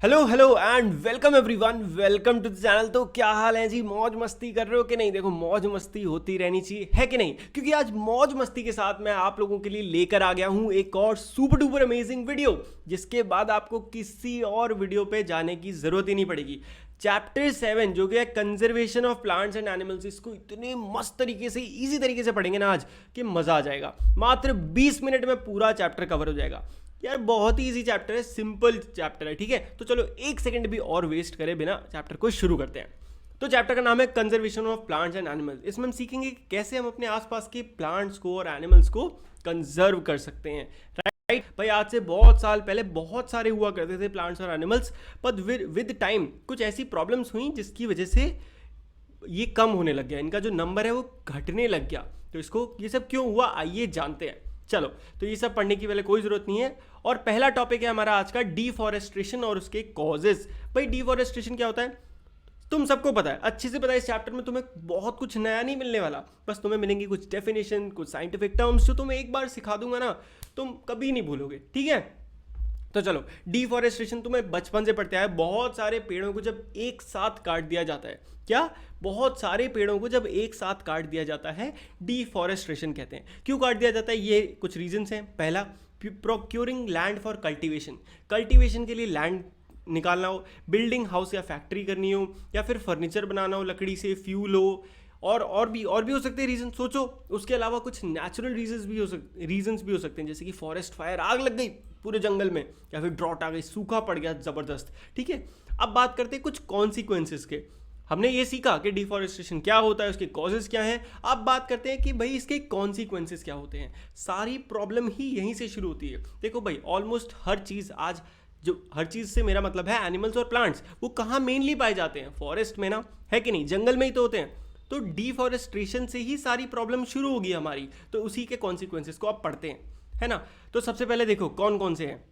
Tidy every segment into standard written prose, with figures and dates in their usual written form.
Hello hello and welcome everyone, welcome to the channel. तो क्या हाल है जी? मौज मस्ती कर रहे हो कि नहीं? देखो, मौज मस्ती होती रहनी चाहिए, है कि नहीं? क्योंकि आज मौज मस्ती के साथ मैं आप लोगों के लिए लेकर आ गया हूं एक और सुपर डुपर अमेजिंग वीडियो, जिसके बाद आपको किसी और वीडियो पे जाने की जरूरत ही नहीं पड़ेगी। चैप्टर 7 जो कि है conservation of plants and animals, इसको इतने मस्त तरीके से, इजी तरीके से पढ़ेंगे ना आज कि मजा आ जाएगा। मात्र 20 मिनट में पूरा चैप्टर कवर हो जाएगा यार। बहुत ही इजी चैप्टर है, सिंपल चैप्टर है, ठीक है? तो चलो एक सेकंड भी और वेस्ट करे बिना चैप्टर को शुरू करते हैं। तो चैप्टर का नाम है conservation of plants and animals. इसमें हम सीखेंगे कि कैसे हम अपने आसपास के प्लांट्स को और एनिमल्स को कंजर्व कर सकते हैं। राइट भाई, आज से बहुत साल पहले बहुत सारे हुआ करते थे प्लांट्स और एनिमल्स, पर विद टाइम कुछ ऐसी प्रॉब्लम्स हुई जिसकी वजह से ये कम होने लग गया, इनका जो नंबर है वो घटने लग गया। तो इसको ये सब क्यों हुआ आइए जानते हैं। चलो, तो ये सब पढ़ने की पहले कोई जरूरत नहीं है। और पहला टॉपिक है हमारा आज का डिफॉरेस्ट्रेशन और उसके कॉजेज। भाई डिफॉरेस्ट्रेशन क्या होता है तुम सबको पता है, अच्छे से पता है। इस चैप्टर में तुम्हें बहुत कुछ नया नहीं मिलने वाला, बस तुम्हें मिलेंगी कुछ डेफिनेशन, कुछ साइंटिफिक टर्म्स जो तुम्हें एक बार सिखा दूंगा ना, तुम कभी नहीं भूलोगे, ठीक है? तो चलो, डिफॉरेस्टेशन तुम्हें बचपन से पढ़ते आए। बहुत सारे पेड़ों को जब एक साथ काट दिया जाता है, क्या बहुत सारे पेड़ों को जब एक साथ काट दिया जाता है, डिफॉरेस्ट्रेशन कहते हैं। क्यों काट दिया जाता है? ये कुछ रीजंस हैं। पहला, procuring land for cultivation, cultivation के लिए लैंड निकालना हो, बिल्डिंग हाउस या फैक्ट्री करनी हो, या फिर फर्नीचर बनाना हो लकड़ी से, फ्यूल हो, और भी हो सकते हैं रीजन। सोचो, उसके अलावा कुछ नेचुरल रीजंस भी हो सकते हैं, जैसे कि फॉरेस्ट फायर, आग लग गई पूरे जंगल में, या फिर ड्रॉट आ गई, सूखा पड़ गया जबरदस्त, ठीक है? अब बात करते हैं कुछ कॉन्सिक्वेंसेस के। हमने ये सीखा कि डिफॉरेस्टेशन क्या होता है, उसके कॉजेज क्या हैं। अब बात करते हैं कि भाई इसके कॉन्सिक्वेंसेस क्या होते हैं। सारी प्रॉब्लम ही यहीं से शुरू होती है। देखो भाई, ऑलमोस्ट हर चीज़ आज, जो हर चीज़ से मेरा मतलब है एनिमल्स और प्लांट्स, वो कहाँ मेनली पाए जाते हैं? फॉरेस्ट में ना, है कि नहीं? जंगल में ही तो होते हैं। तो डिफॉरेस्ट्रेशन से ही सारी प्रॉब्लम शुरू होगी हमारी। तो उसी के कॉन्सिक्वेंसेस को आप पढ़ते हैं, है ना? तो सबसे पहले देखो कौन कौन से हैं।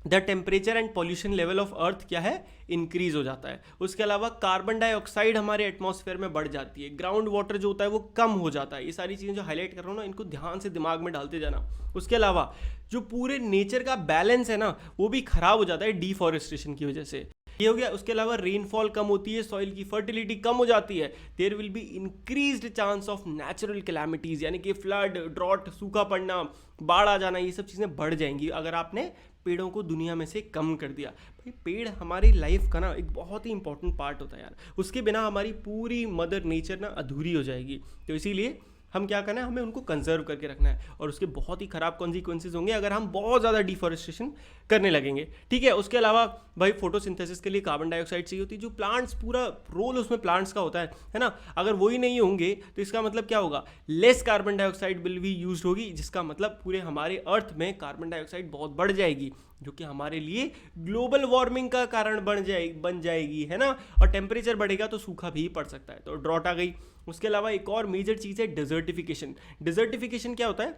The temperature and pollution level of earth क्या है? इंक्रीज हो जाता है। उसके अलावा कार्बन डाइऑक्साइड हमारे एटमॉस्फेयर में बढ़ जाती है। ग्राउंड वाटर जो होता है वो कम हो जाता है। ये सारी चीज़ें जो हाईलाइट कर रहा हूँ ना, इनको ध्यान से दिमाग में डालते जाना। उसके अलावा जो पूरे नेचर का बैलेंस है ना, वो भी खराब हो जाता है डिफॉरेस्टेशन की वजह से। ये हो गया। उसके अलावा रेनफॉल कम होती है, सॉइल की फर्टिलिटी कम हो जाती है। There will be increased chance of natural calamities, यानी कि फ्लड, ड्रॉट, सूखा पड़ना, बाढ़ आ जाना, ये सब चीज़ें बढ़ जाएंगी अगर आपने पेड़ों को दुनिया में से कम कर दिया। भाई पेड़ हमारी लाइफ का ना एक बहुत ही इंपॉर्टेंट पार्ट होता है यार। उसके बिना हमारी पूरी मदर नेचर ना अधूरी हो जाएगी। तो इसीलिए हम क्या करना है, हमें उनको कंजर्व करके रखना है। और उसके बहुत ही खराब कॉन्सिक्वेंसेज होंगे अगर हम बहुत ज़्यादा डिफॉरेस्टेशन करने लगेंगे, ठीक है? उसके अलावा भाई फोटोसिंथेसिस के लिए कार्बन डाइऑक्साइड चाहिए होती है, जो प्लांट्स, पूरा रोल उसमें प्लांट्स का होता है ना? अगर वही नहीं होंगे तो इसका मतलब क्या होगा? Less carbon dioxide will be use होगी, जिसका मतलब पूरे हमारे अर्थ में कार्बन डाइऑक्साइड बहुत बढ़ जाएगी, जो कि हमारे लिए ग्लोबल वार्मिंग का कारण बन जाएगी, है ना? और टेम्परेचर बढ़ेगा तो सूखा भी पड़ सकता है, तो ड्रॉट आ गई। उसके अलावा एक और मेजर चीज़ है डिजर्टिफिकेशन। डिजर्टिफिकेशन क्या होता है?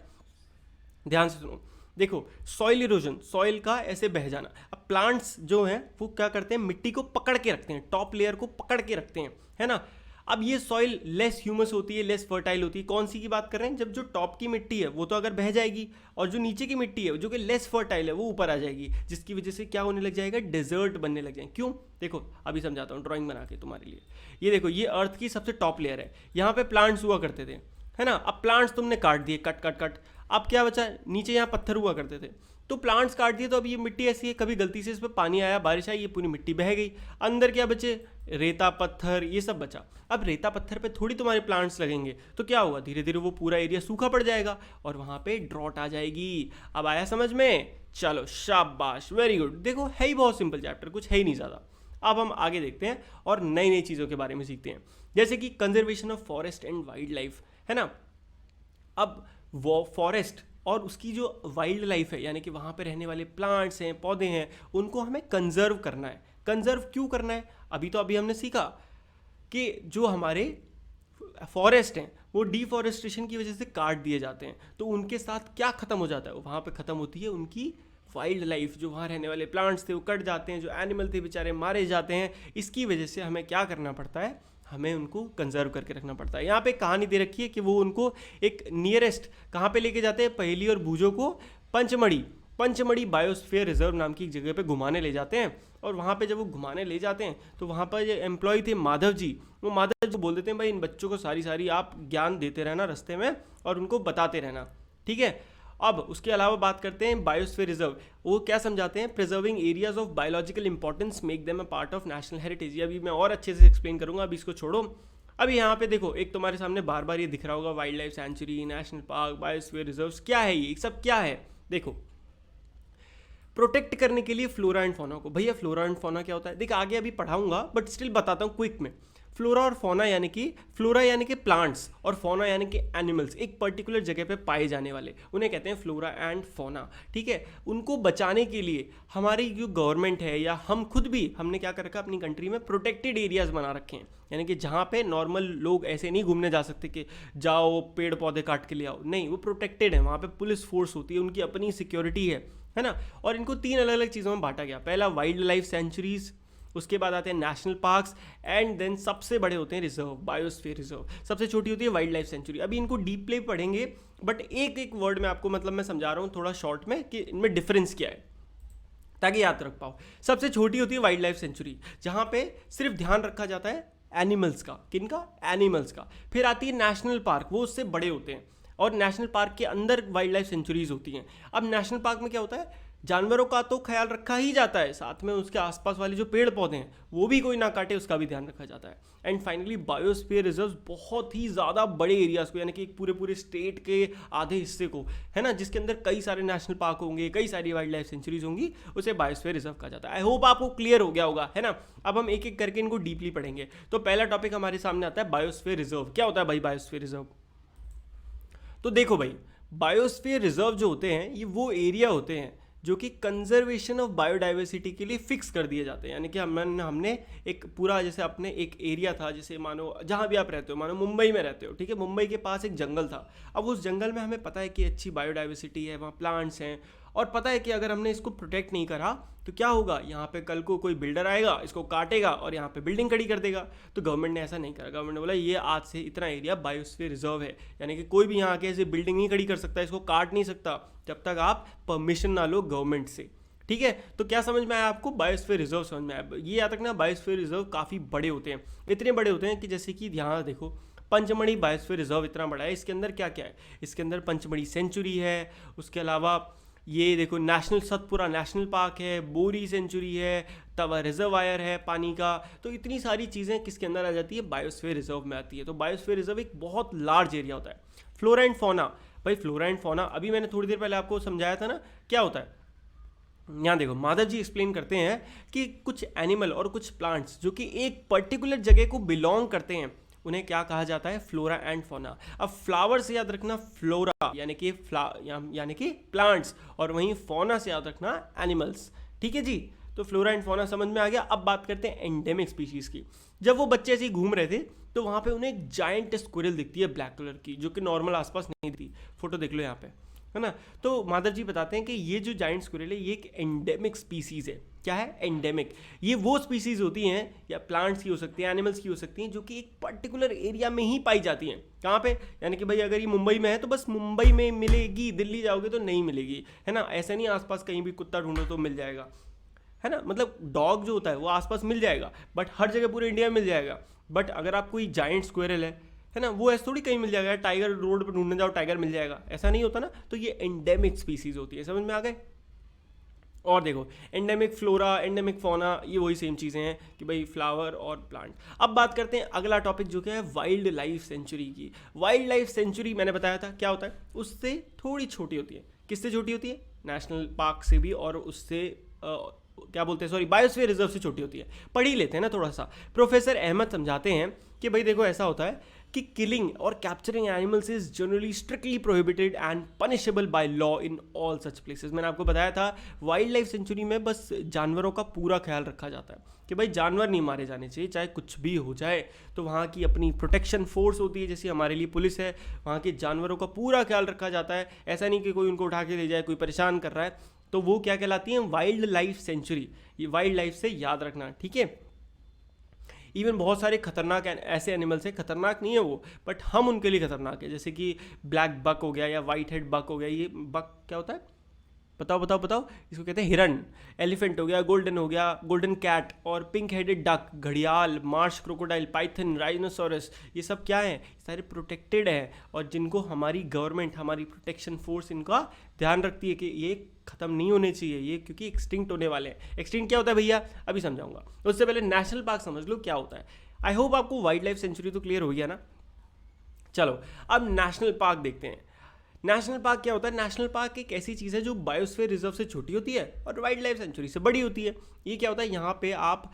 ध्यान से सुनो। देखो, सॉइल इरोजन, सॉइल का ऐसे बह जाना। अब प्लांट्स जो हैं वो क्या करते हैं? मिट्टी को पकड़ के रखते हैं, टॉप लेयर को पकड़ के रखते हैं, है ना? अब ये सॉइल लेस ह्यूमस होती है, लेस फर्टाइल होती है। कौन सी की बात कर रहे हैं? जब जो टॉप की मिट्टी है वो तो अगर बह जाएगी, और जो नीचे की मिट्टी है जो कि लेस फर्टाइल है वो ऊपर आ जाएगी, जिसकी वजह से क्या होने लग जाएगा? डेजर्ट बनने लग जाएंगे। क्यों? देखो अभी समझाता हूँ ड्राइंग बना के तुम्हारे लिए। ये देखो, ये अर्थ की सबसे टॉप लेयर है, यहाँ पे प्लांट्स हुआ करते थे, है ना? अब प्लांट्स तुमने काट दिए, कट कट कट। अब क्या बचा? नीचे यहाँ पत्थर हुआ करते थे, तो प्लांट्स काट दिए, तो अब ये मिट्टी ऐसी है, कभी गलती से इस पर पानी आया, बारिश आई, ये पूरी मिट्टी बह गई। अंदर क्या बचे? रेता पत्थर, ये सब बचा। अब रेता पत्थर पे थोड़ी तुम्हारे प्लांट्स लगेंगे, तो क्या हुआ? धीरे धीरे वो पूरा एरिया सूखा पड़ जाएगा और वहाँ पे ड्रॉट आ जाएगी। अब आया समझ में? चलो शाबाश, वेरी गुड। देखो है ही बहुत सिंपल चैप्टर, कुछ है ही नहीं ज़्यादा। अब हम आगे देखते हैं और नई नई चीज़ों के बारे में सीखते हैं, जैसे कि conservation of forest and wild life, है ना? अब वो फॉरेस्ट और उसकी जो वाइल्ड लाइफ है, यानी कि वहाँ पे रहने वाले प्लांट्स हैं, पौधे हैं, उनको हमें कंजर्व करना है। कंजर्व क्यों करना है? अभी हमने सीखा कि जो हमारे फॉरेस्ट हैं वो डिफॉरेस्टेशन की वजह से काट दिए जाते हैं, तो उनके साथ क्या खत्म हो जाता है? वहाँ पे खत्म होती है उनकी वाइल्ड लाइफ। जो वहाँ रहने वाले प्लांट्स थे वो कट जाते हैं, जो एनिमल थे बेचारे मारे जाते हैं। इसकी वजह से हमें क्या करना पड़ता है? हमें उनको कंजर्व करके रखना पड़ता है। यहाँ पे कहानी दे रखी है कि वो उनको एक नियरेस्ट कहाँ पे लेके जाते हैं? पहेली और बूझों को पंचमढ़ी बायोस्फीयर रिजर्व नाम की एक जगह पे घुमाने ले जाते हैं। और वहाँ पे जब वो घुमाने ले जाते हैं तो वहाँ पर जो एम्प्लॉय थे माधव जी, वो माधव जी बोल देते हैं भाई इन बच्चों को सारी आप ज्ञान देते रहना रास्ते में और उनको बताते रहना, ठीक है। अब उसके अलावा बात करते हैं बायोस्फीयर रिजर्व। वो क्या समझाते हैं, preserving areas of biological importance make them a part of national heritage. ये अभी मैं और अच्छे से एक्सप्लेन करूंगा, अभी इसको छोड़ो। अभी यहाँ पे देखो एक तुम्हारे सामने बार बार ये दिख रहा होगा, wild life sanctuary, national park, biosphere reserve, क्या है ये सब, क्या है? देखो, प्रोटेक्ट करने के लिए फ्लोरा एंड फौना को। भैया फ्लोरा एंड फौना क्या होता है, देख आगे अभी पढ़ाऊंगा बट स्टिल बताता हूँ क्विक में। फ्लोरा और फौना यानी कि फ्लोरा यानी कि प्लांट्स और फौना यानी कि एनिमल्स, एक पर्टिकुलर जगह पे पाए जाने वाले, उन्हें कहते हैं फ्लोरा एंड फौना, ठीक है। उनको बचाने के लिए हमारी जो गवर्नमेंट है या हम खुद भी, हमने क्या कर रखा अपनी कंट्री में, प्रोटेक्टेड एरियाज बना रखे हैं। यानी कि जहाँ पे नॉर्मल लोग ऐसे नहीं घूमने जा सकते कि जाओ पेड़ पौधे काट के ले आओ, नहीं, वो प्रोटेक्टेड है, वहाँ पे पुलिस फोर्स होती है, उनकी अपनी सिक्योरिटी है ना। और इनको 3 अलग अलग चीज़ों में बांटा गया। पहला वाइल्ड लाइफ सेंचुरीज, उसके बाद आते हैं नेशनल पार्क्स, एंड देन सबसे बड़े होते हैं रिजर्व, बायोस्फीयर रिजर्व। सबसे छोटी होती है वाइल्ड लाइफ सेंचुरी। अभी इनको डीपली पढ़ेंगे बट एक एक वर्ड में आपको मतलब मैं समझा रहा हूँ थोड़ा शॉर्ट में कि इनमें डिफरेंस क्या है ताकि याद रख पाओ। सबसे छोटी होती है वाइल्ड लाइफ सेंचुरी, जहाँ पे सिर्फ ध्यान रखा जाता है एनिमल्स का। किनका? एनिमल्स का। फिर आती है नेशनल पार्क, वो उससे बड़े होते हैं और नेशनल पार्क के अंदर वाइल्ड लाइफ सेंचुरीज होती हैं। अब नेशनल पार्क में क्या होता है, जानवरों का तो ख्याल रखा ही जाता है, साथ में उसके आसपास वाले जो पेड़ पौधे हैं वो भी कोई ना काटे, उसका भी ध्यान रखा जाता है। एंड फाइनली बायोस्फीयर रिजर्व, बहुत ही ज़्यादा बड़े एरियाज को, यानी कि एक पूरे स्टेट के आधे हिस्से को, है ना, जिसके अंदर कई सारे नेशनल पार्क होंगे, कई सारी वाइल्ड लाइफ सेंचुरीज होंगी, उसे बायोस्फीयर रिजर्व कहा जाता है। आई होप आपको क्लियर हो गया होगा, है ना। अब हम एक एक करके इनको डीपली पढ़ेंगे। तो पहला टॉपिक हमारे सामने आता है बायोस्फीयर रिजर्व। क्या होता है भाई बायोस्फीयर रिजर्व? तो देखो भाई, बायोस्फीयर रिजर्व जो होते हैं ये वो एरिया होते हैं जो कि कंजर्वेशन ऑफ बायोडाइवर्सिटी के लिए फिक्स कर दिए जाते हैं। यानी कि हमने एक पूरा, जैसे अपने एक एरिया था, जैसे मानो जहाँ भी आप रहते हो, मानो मुंबई में रहते हो, ठीक है, मुंबई के पास एक जंगल था। अब उस जंगल में हमें पता है कि अच्छी बायोडाइवर्सिटी है, वहाँ प्लांट्स हैं, और पता है कि अगर हमने इसको प्रोटेक्ट नहीं करा तो क्या होगा, यहाँ पे कल को कोई बिल्डर आएगा, इसको काटेगा और यहाँ पे बिल्डिंग खड़ी कर देगा। तो गवर्नमेंट ने ऐसा नहीं करा। गवर्नमेंट ने बोला ये आज से इतना एरिया बायोस्फीयर रिजर्व है, यानी कि कोई भी यहाँ आके ऐसे बिल्डिंग नहीं खड़ी कर सकता, इसको काट नहीं सकता जब तक आप परमिशन ना लो गवर्नमेंट से, ठीक है। तो क्या समझ में आया आपको? बायोस्फीयर रिजर्व समझ में आया। ये याद रखना, बायोस्फीयर रिजर्व काफ़ी बड़े होते हैं, इतने बड़े होते हैं कि जैसे कि यहाँ देखो पंचमढ़ी बायोस्फीयर रिजर्व इतना बड़ा है। इसके अंदर क्या क्या है, इसके अंदर पंचमढ़ी सेंचुरी है, उसके अलावा ये देखो नेशनल सतपुरा नेशनल पार्क है, बोरी सेंचुरी है, तवा रिजर्वायर है पानी का। तो इतनी सारी चीज़ें किसके अंदर आ जाती है, बायोस्फीयर रिजर्व में आती है। तो बायोस्फीयर रिजर्व एक बहुत लार्ज एरिया होता है। फ्लोरा एंड फौना, भाई फ्लोरा एंड फौना अभी मैंने थोड़ी देर पहले आपको समझाया था ना, क्या होता है। यहाँ देखो माधव जी एक्सप्लेन करते हैं कि कुछ एनिमल और कुछ प्लांट्स जो कि एक पर्टिकुलर जगह को बिलोंग करते हैं, उन्हें क्या कहा जाता है, फ्लोरा एंड फौना। अब फ्लावर से याद रखना फ्लोरा यानी कि यानी कि प्लांट्स, और वहीं फौना से याद रखना एनिमल्स, ठीक है जी। तो फ्लोरा एंड फौना समझ में आ गया। अब बात करते हैं एंडेमिक स्पीशीज की। जब वो बच्चे ऐसे ही घूम रहे थे तो वहाँ पे उन्हें एक जायंट स्क्विरल दिखती है ब्लैक कलर की, जो कि नॉर्मल आसपास नहीं दिखती। फोटो देख लो यहाँ पे, है ना। तो माधव जी बताते हैं कि ये जो जायंट स्क्विरल है ये एक एंडेमिक स्पीसीज है। क्या है? एंडेमिक। ये वो स्पीसीज होती हैं, या प्लांट्स की हो सकती हैं, एनिमल्स की हो सकती हैं, जो कि एक पर्टिकुलर एरिया में ही पाई जाती हैं। कहाँ पे? यानी कि भाई अगर ये मुंबई में है तो बस मुंबई में मिलेगी, दिल्ली जाओगे तो नहीं मिलेगी, है ना। ऐसा नहीं आसपास कहीं भी कुत्ता ढूंढो तो मिल जाएगा, है ना। मतलब डॉग जो होता है वो आसपास मिल जाएगा, बट हर जगह पूरे इंडिया में मिल जाएगा। बट अगर आप कोई जायंट स्क्विरल है ना, वो ऐसे थोड़ी कहीं मिल जाएगा। टाइगर रोड पर ढूंढने जाओ टाइगर मिल जाएगा, ऐसा नहीं होता ना। तो ये एंडेमिक स्पीसीज होती है, समझ में आ गए। और देखो एंडेमिक फ्लोरा, एंडेमिक फौना, ये वही सेम चीज़ें हैं कि भाई फ्लावर और प्लांट। अब बात करते हैं अगला टॉपिक जो क्या है, वाइल्ड लाइफ सेंचुरी की। वाइल्ड लाइफ सेंचुरी मैंने बताया था क्या होता है, उससे थोड़ी छोटी होती है। किससे छोटी होती है? नेशनल पार्क से भी, और उससे क्या बोलते हैं, सॉरी, बायोस्फीयर रिजर्व से छोटी होती है। पढ़ ही लेते हैं ना थोड़ा सा। प्रोफेसर अहमद समझाते हैं कि भाई देखो ऐसा होता है कि किलिंग और capturing animals is generally strictly prohibited and punishable by law in all such places. मैंने आपको बताया था वाइल्ड लाइफ सेंचुरी में बस जानवरों का पूरा ख्याल रखा जाता है कि भाई जानवर नहीं मारे जाने चाहिए, चाहे कुछ भी हो जाए। तो वहाँ की अपनी प्रोटेक्शन फोर्स होती है, जैसे हमारे लिए पुलिस है, वहाँ के जानवरों का पूरा ख्याल रखा जाता है। ऐसा नहीं कि कोई उनको उठा के ले जाए, कोई परेशान कर रहा है, तो वो क्या कहलाती है, वाइल्ड लाइफ सेंचुरी। ये वाइल्ड लाइफ से याद रखना, ठीक है। इवन बहुत सारे खतरनाक ऐसे एनिमल्स हैं, खतरनाक नहीं है वो, बट हम उनके लिए खतरनाक है, जैसे कि ब्लैक बक हो गया या वाइट हेड बक हो गया। ये बक क्या होता है, बताओ बताओ बताओ। इसको कहते हैं हिरन। एलिफेंट हो गया, गोल्डन हो गया, गोल्डन कैट, और पिंक हेडेड डक, घड़ियाल, मार्श क्रोकोडाइल, पाइथन, राइनोसोरस, ये सब क्या है, सारे प्रोटेक्टेड हैं और जिनको हमारी गवर्नमेंट, हमारी प्रोटेक्शन फोर्स इनका ध्यान रखती है कि ये खत्म नहीं होने चाहिए ये, क्योंकि एक्सटिंक्ट होने वाले हैं। एक्सटिंक्ट क्या होता है भैया, अभी समझाऊंगा। उससे पहले नेशनल पार्क समझ लो क्या होता है। आई होप आपको वाइल्ड लाइफ सेंचुरी तो क्लियर हो गया ना। चलो अब नेशनल पार्क देखते हैं। नेशनल पार्क क्या होता है? नेशनल पार्क एक ऐसी चीज़ है जो बायोस्फीयर रिजर्व से छोटी होती है और वाइल्ड लाइफ सेंचुरी से बड़ी होती है। ये क्या होता है, यहाँ पे आप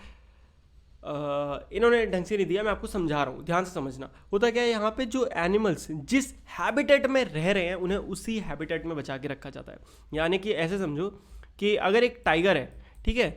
इन्होंने ढंग से नहीं दिया, मैं आपको समझा रहा हूँ, ध्यान से समझना। होता क्या है, यहाँ पे जो एनिमल्स जिस हैबिटेट में रह रहे हैं उन्हें उसी हैबिटेट में बचा के रखा जाता है। यानी कि ऐसे समझो कि अगर एक टाइगर है, ठीक है,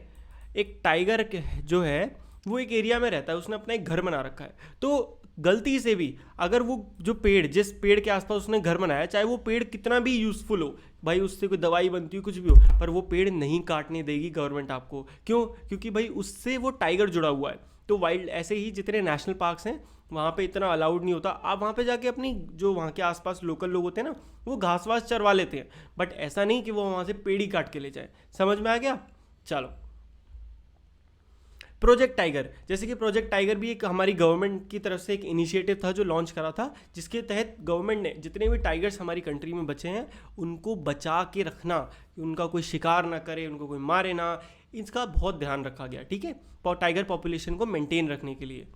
एक टाइगर जो है वो एक एरिया में रहता है, उसने अपना एक घर बना रखा है, तो गलती से भी अगर वो जो पेड़, जिस पेड़ के आसपास उसने घर बनाया, चाहे वो पेड़ कितना भी यूजफुल हो, भाई उससे कोई दवाई बनती हो कुछ भी हो, पर वो पेड़ नहीं काटने देगी गवर्नमेंट आपको। क्यों? क्योंकि भाई उससे वो टाइगर जुड़ा हुआ है। तो वाइल्ड, ऐसे ही जितने नेशनल पार्क्स हैं वहाँ पे इतना अलाउड नहीं होता। आप वहाँ पे जाके अपनी जो वहाँ के आसपास लोकल लोग होते हैं ना, वो घास वास चरवा लेते हैं, बट ऐसा नहीं कि वो वहाँ से पेड़ ही काट के ले जाए। समझ में आ गया? चलो, प्रोजेक्ट टाइगर, जैसे कि प्रोजेक्ट टाइगर भी एक हमारी गवर्नमेंट की तरफ से एक इनिशिएटिव था जो लॉन्च करा था, जिसके तहत गवर्नमेंट ने जितने भी टाइगर्स हमारी कंट्री में बचे हैं उनको बचा के रखना, उनका कोई शिकार ना करे, उनको कोई मारे ना, इसका बहुत ध्यान रखा गया। ठीक है, टाइगर पॉपुलेशन को मेंटेन रखने के लिए।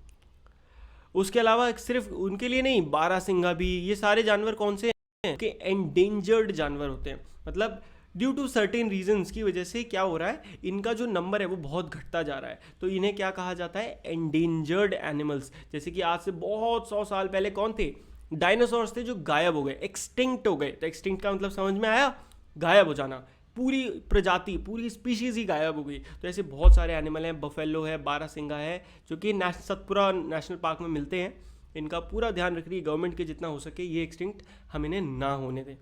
उसके अलावा सिर्फ उनके लिए नहीं, बारहसिंगा भी, ये सारे जानवर कौन से हैं कि एंडेंजर्ड जानवर होते हैं। मतलब ड्यू टू सर्टेन रीजंस की वजह से क्या हो रहा है, इनका जो नंबर है वो बहुत घटता जा रहा है, तो इन्हें क्या कहा जाता है, एंडेंजर्ड एनिमल्स। जैसे कि आज से बहुत 100 साल पहले कौन थे, डायनासोर्स थे जो गायब हो गए, एक्सटिंक्ट हो गए। तो एक्सटिंक्ट का मतलब समझ में आया, गायब हो जाना, पूरी प्रजाति, पूरी स्पीशीज ही गायब हो गई। तो ऐसे बहुत सारे एनिमल हैं, बफेलो है, बारहसिंगा है, जो कि सतपुरा नेशनल पार्क में मिलते हैं। इनका पूरा ध्यान रख रही है गवर्नमेंट के, जितना हो सके ये एक्सटिंक्ट हम इन्हें ना होने दें।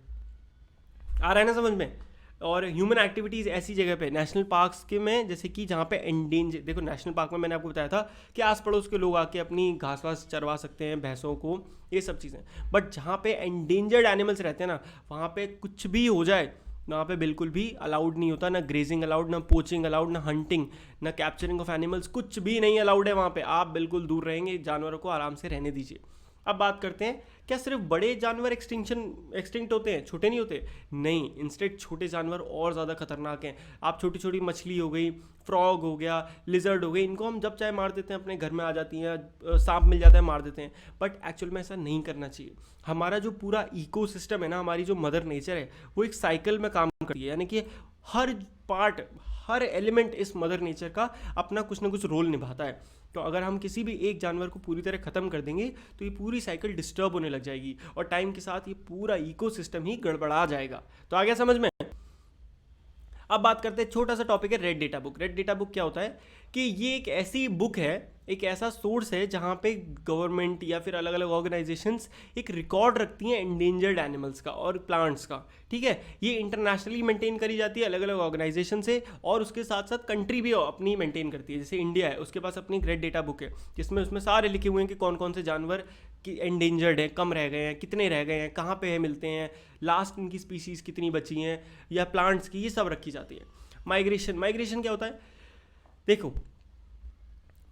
आ रहा है ना समझ में? और ह्यूमन एक्टिविटीज़ ऐसी जगह पे नेशनल पार्क्स के में, जैसे कि जहाँ पे एंडेंजर, देखो नेशनल पार्क में मैंने आपको बताया था कि आस पड़ोस के लोग आके अपनी घास वास चरवा सकते हैं, भैंसों को, ये सब चीज़ें। बट जहाँ पे एंडेंजर्ड एनिमल्स रहते हैं ना, वहाँ पे कुछ भी हो जाए, वहाँ पे बिल्कुल भी अलाउड नहीं होता, ना ग्रेजिंग अलाउड, ना पोचिंग अलाउड, ना हंटिंग, ना कैप्चरिंग ऑफ एनिमल्स, कुछ भी नहीं अलाउड है वहाँ पे। आप बिल्कुल दूर रहेंगे, जानवरों को आराम से रहने दीजिए। अब बात करते हैं, क्या सिर्फ बड़े जानवर एक्सटिंक्ट होते हैं, छोटे नहीं होते? नहीं, इंस्टेड छोटे जानवर और ज़्यादा खतरनाक हैं। आप छोटी छोटी मछली हो गई, फ्रॉग हो गया, लिजर्ड हो गई, इनको हम जब चाहे मार देते हैं, अपने घर में आ जाती हैं, सांप मिल जाता है मार देते हैं, बट एक्चुअल में ऐसा नहीं करना चाहिए। हमारा जो पूरा इकोसिस्टम है ना, हमारी जो मदर नेचर है, वो एक साइकिल में काम करती है, यानी कि हर पार्ट, हर एलिमेंट इस मदर नेचर का अपना कुछ ना कुछ रोल निभाता है। तो अगर हम किसी भी एक जानवर को पूरी तरह ख़त्म कर देंगे तो ये पूरी साइकिल डिस्टर्ब होने लग जाएगी और टाइम के साथ ये पूरा इकोसिस्टम ही गड़बड़ा जाएगा। तो आ गया समझ में? अब बात करते हैं, छोटा सा टॉपिक है red data book. Red data book क्या होता है कि ये एक ऐसी बुक है, एक ऐसा सोर्स है जहाँ पे गवर्नमेंट या फिर अलग अलग ऑर्गेनाइजेशंस एक रिकॉर्ड रखती हैं एंडेंजर्ड एनिमल्स का और प्लांट्स का। ठीक है, ये इंटरनेशनली मेंटेन करी जाती है अलग अलग ऑर्गेनाइजेशन से, और उसके साथ साथ कंट्री भी अपनी मेंटेन करती है। जैसे इंडिया है, उसके पास अपनी रेड डेटा बुक है, जिसमें उसमें सारे लिखे हुए हैं कि कौन कौन से जानवर कि एंडेंजर्ड है, कम रह गए हैं, कितने रह गए हैं, कहाँ पे है मिलते हैं, लास्ट इनकी स्पीसीज़ कितनी बची हैं, या प्लांट्स की, ये सब रखी जाती है। माइग्रेशन क्या होता है? देखो,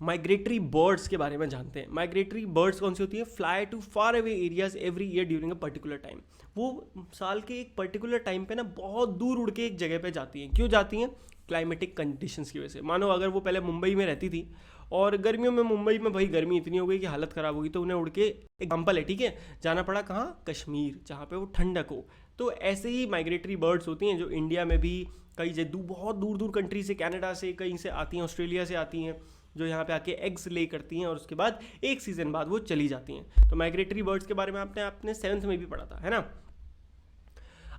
माइग्रेटरी बर्ड्स के बारे में जानते हैं। माइग्रेटरी बर्ड्स कौन सी होती है? Fly to far away areas every year during a particular time. वो साल के एक पर्टिकुलर टाइम पे ना बहुत दूर उड़ के एक जगह पे जाती हैं। क्यों जाती हैं? क्लाइमेटिक कंडीशंस की वजह से। मानो अगर वो पहले मुंबई में रहती थी और गर्मियों में मुंबई में भाई गर्मी इतनी हो गई कि हालत ख़राब होगी, तो उन्हें उड़ के, एग्जाम्पल है ठीक है, जाना पड़ा कहाँ? कश्मीर, जहाँ पे वो ठंडक हो। तो ऐसे ही माइग्रेटरी बर्ड्स होती हैं जो इंडिया में भी कई बहुत दूर दूर कंट्री से, कनाडा से कहीं से आती हैं, ऑस्ट्रेलिया से आती हैं, जो यहाँ पे आके एग्स ले करती हैं और उसके बाद एक सीज़न बाद वो चली जाती हैं। तो माइग्रेटरी बर्ड्स के बारे में आपने 7th में भी पढ़ा था, है ना?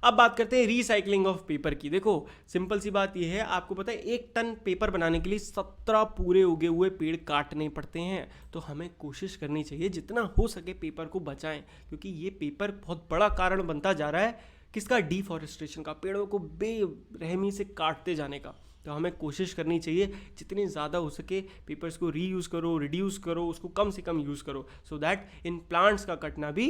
अब बात करते हैं रीसाइक्लिंग ऑफ पेपर की। देखो सिंपल सी बात यह है, आपको पता है 1 टन पेपर बनाने के लिए 17 पूरे उगे हुए पेड़ काटने पड़ते हैं। तो हमें कोशिश करनी चाहिए जितना हो सके पेपर को बचाएं, क्योंकि ये पेपर बहुत बड़ा कारण बनता जा रहा है किसका? डिफॉरेस्टेशन का, पेड़ों को बेरहमी से काटते जाने का। तो हमें कोशिश करनी चाहिए जितनी ज़्यादा हो सके पेपर्स को रीयूज़ करो, रिड्यूस करो, उसको कम से कम यूज़ करो, सो दैट इन प्लांट्स का कटना भी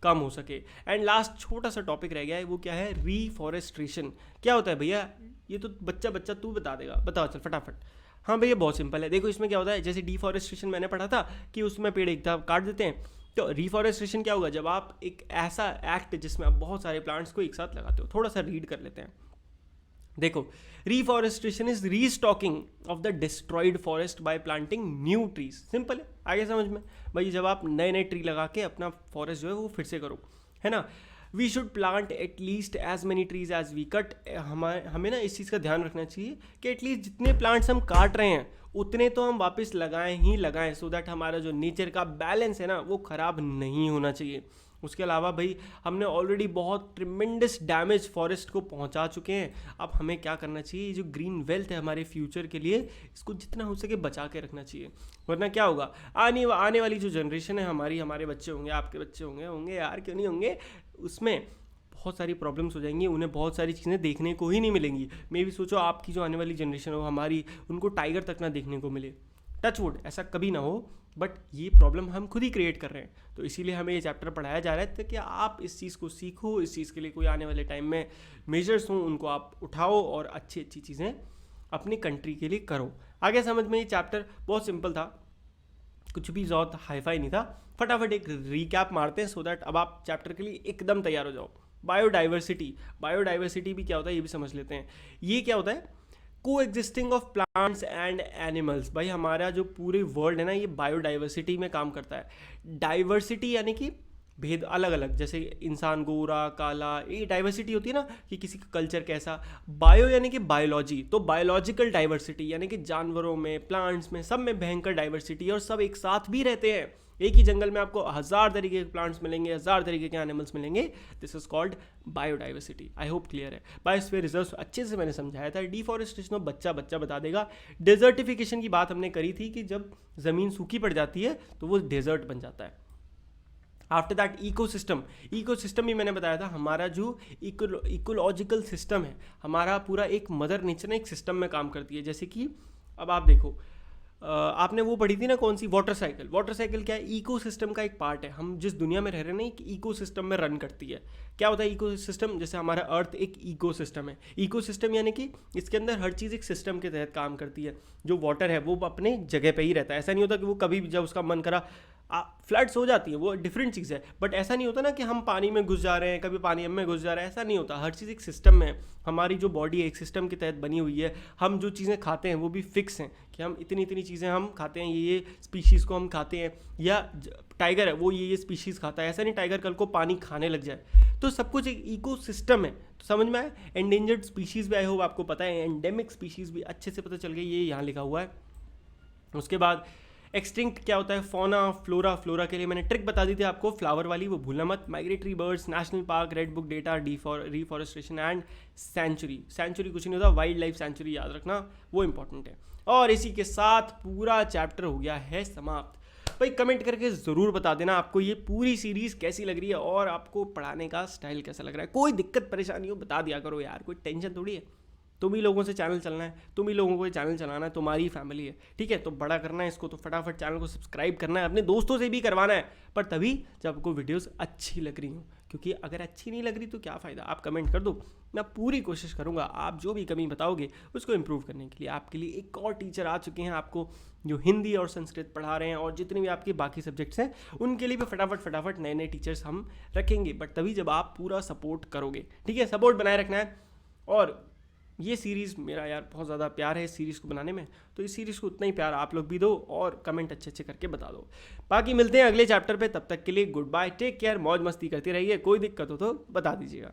कम हो सके। एंड लास्ट छोटा सा टॉपिक रह गया है, वो क्या है, रीफॉरेस्ट्रेशन। क्या होता है भैया, ये तो बच्चा तू बता देगा, बताओ चल फटाफट। हाँ भैया बहुत सिंपल है, देखो इसमें क्या होता है, जैसे डिफॉरेस्ट्रेशन मैंने पढ़ा था कि उसमें पेड़ एकदम काट देते हैं, तो रिफॉरेस्ट्रेशन क्या होगा, जब आप एक ऐसा एक्ट जिसमें आप बहुत सारे प्लांट्स को एक साथ लगाते हो। थोड़ा सा रीड कर लेते हैं, देखो, reforestation is restocking of the destroyed forest by planting new trees. Simple है, आगे समझ में भाई, जब आप नए नए ट्री लगा के अपना फॉरेस्ट जो है वो फिर से करो, है ना। We should plant at least as many trees as we cut. हमें ना इस चीज़ का ध्यान रखना चाहिए कि एटलीस्ट जितने प्लांट्स हम काट रहे हैं उतने तो हम वापस लगाएं ही लगाएं, सो दैट हमारा जो नेचर का बैलेंस है ना वो ख़राब नहीं होना चाहिए। उसके अलावा भाई हमने ऑलरेडी बहुत ट्रिमेंडस डैमेज फॉरेस्ट को पहुंचा चुके हैं। अब हमें क्या करना चाहिए, जो ग्रीन वेल्थ है हमारे फ्यूचर के लिए, इसको जितना हो सके बचा के रखना चाहिए। वरना क्या होगा, आने वाली जो जनरेशन है हमारी, हमारे बच्चे होंगे, आपके बच्चे होंगे यार, क्यों नहीं होंगे, उसमें बहुत सारी प्रॉब्लम्स हो जाएंगी, उन्हें बहुत सारी चीज़ें देखने को ही नहीं मिलेंगी। मे भी सोचो आपकी जो आने वाली जनरेशन हो हमारी, उनको टाइगर तक ना देखने को मिले। टच वुड ऐसा कभी ना हो, बट ये प्रॉब्लम हम खुद ही क्रिएट कर रहे हैं। तो इसीलिए हमें ये चैप्टर पढ़ाया जा रहा है ताकि आप इस चीज़ को सीखो, इस चीज़ के लिए कोई आने वाले टाइम में मेजर्स हों उनको आप उठाओ और अच्छी अच्छी चीज़ें अपनी कंट्री के लिए करो। आगे समझ में, ये चैप्टर बहुत सिंपल था, कुछ भी बहुत हाईफाई नहीं था। फटाफट एक रीकैप मारते हैं सो दैट अब आप चैप्टर के लिए एकदम तैयार हो जाओ। बायोडाइवर्सिटी भी क्या होता है ये भी समझ लेते हैं। ये क्या होता है, को existing of plants and animals. भाई हमारा जो पूरे वर्ल्ड है ना ये बायोडाइवर्सिटी में काम करता है। डाइवर्सिटी यानी कि भेद, अलग अलग, जैसे इंसान गोरा काला, ये डाइवर्सिटी होती है ना कि किसी का कल्चर कैसा। बायो यानी कि बायोलॉजी, तो बायोलॉजिकल डाइवर्सिटी यानी कि जानवरों में, प्लांट्स में, सब में भयंकर डाइवर्सिटी है और सब एक साथ भी रहते हैं। एक ही जंगल में आपको 1000 तरीके के प्लांट्स मिलेंगे, 1000 तरीके के एनिमल्स मिलेंगे। This is called biodiversity. I hope clear है। बायोस्फीयर रिजर्व अच्छे से मैंने समझाया था। डिफॉरेस्टेशन बच्चा बता देगा। डेजर्टिफिकेशन की बात हमने करी थी कि जब ज़मीन सूखी पड़ जाती है तो वो डेजर्ट बन जाता है। आफ्टर दैट इकोसिस्टम भी मैंने बताया था, हमारा जो इकोलॉजिकल सिस्टम है, हमारा पूरा एक मदर नेचर ने एक सिस्टम में काम करती है। जैसे कि अब आप देखो, आपने वो पढ़ी थी ना कौन सी, वाटर साइकिल क्या है, इकोसिस्टम का एक पार्ट है। हम जिस दुनिया में रह रहे हैं ना एक इकोसिस्टम में रन करती है। क्या होता है इकोसिस्टम, जैसे हमारा अर्थ एक इकोसिस्टम है। इकोसिस्टम यानी कि इसके अंदर हर चीज़ एक सिस्टम के तहत काम करती है। जो वाटर है वो अपने जगह पे ही रहता है, ऐसा नहीं होता कि वो कभी भी जब उसका मन करा फ्लड्स हो जाती है, वो डिफरेंट चीज़ है। बट ऐसा नहीं होता ना कि हम पानी में घुस जा रहे हैं, कभी पानी में घुस जा रहा है, ऐसा नहीं होता। हर चीज़ एक सिस्टम में है। हमारी जो बॉडी है एक सिस्टम के तहत बनी हुई है। हम जो चीज़ें खाते हैं वो भी फिक्स हैं कि हम इतनी चीज़ें हम खाते हैं, ये स्पीशीज़ को हम खाते हैं। या टाइगर है वो ये स्पीशीज़ खाता है, ऐसा नहीं टाइगर कल को पानी खाने लग जाए। तो सब कुछ एक इको सिस्टम है। तो समझ में आया। एंडेंजर्ड स्पीशीज़ भी आई होप आपको पता है, एंडेमिक स्पीशीज़ भी अच्छे से पता चल गई, ये यहाँ लिखा हुआ है। उसके बाद एक्सटिंक्ट क्या होता है, फोना फ्लोरा के लिए मैंने ट्रिक बता दी थी आपको, फ्लावर वाली, वो भूलना मत। Migratory birds, national park, red book data, reforestation and sanctuary कुछ नहीं होता, वाइल्ड लाइफ सेंचुरी याद रखना, वो इंपॉर्टेंट है। और इसी के साथ पूरा चैप्टर हो गया है समाप्त। भाई कमेंट करके ज़रूर बता देना आपको ये पूरी सीरीज़ कैसी लग रही है और आपको पढ़ाने का स्टाइल कैसा लग रहा है। कोई दिक्कत परेशानी हो बता दिया करो यार, कोई टेंशन थोड़ी है। तुम ही लोगों से चैनल चलना है, तुम ही लोगों को ये चैनल चलाना है, तुम्हारी फैमिली है, ठीक है। तो बड़ा करना है इसको, तो फटाफट चैनल को सब्सक्राइब करना है, अपने दोस्तों से भी करवाना है, पर तभी जब आपको वीडियोस अच्छी लग रही हो। क्योंकि अगर अच्छी नहीं लग रही तो क्या फ़ायदा। आप कमेंट कर दो, मैं पूरी कोशिश करूँगा आप जो भी कमी बताओगे उसको इम्प्रूव करने के लिए। आपके लिए एक और टीचर आ चुके हैं आपको, जो हिंदी और संस्कृत पढ़ा रहे हैं, और जितने भी आपके बाकी सब्जेक्ट्स हैं उनके लिए भी फटाफट नए टीचर्स हम रखेंगे। बट तभी जब आप पूरा सपोर्ट करोगे, ठीक है। सपोर्ट बनाए रखना है। और ये सीरीज़ मेरा यार बहुत ज़्यादा प्यार है इस सीरीज़ को बनाने में, तो इस सीरीज़ को उतना ही प्यार आप लोग भी दो और कमेंट अच्छे करके बता दो। बाकी मिलते हैं अगले चैप्टर पे, तब तक के लिए गुड बाय, टेक केयर, मौज मस्ती करते रहिए। कोई दिक्कत हो तो बता दीजिएगा।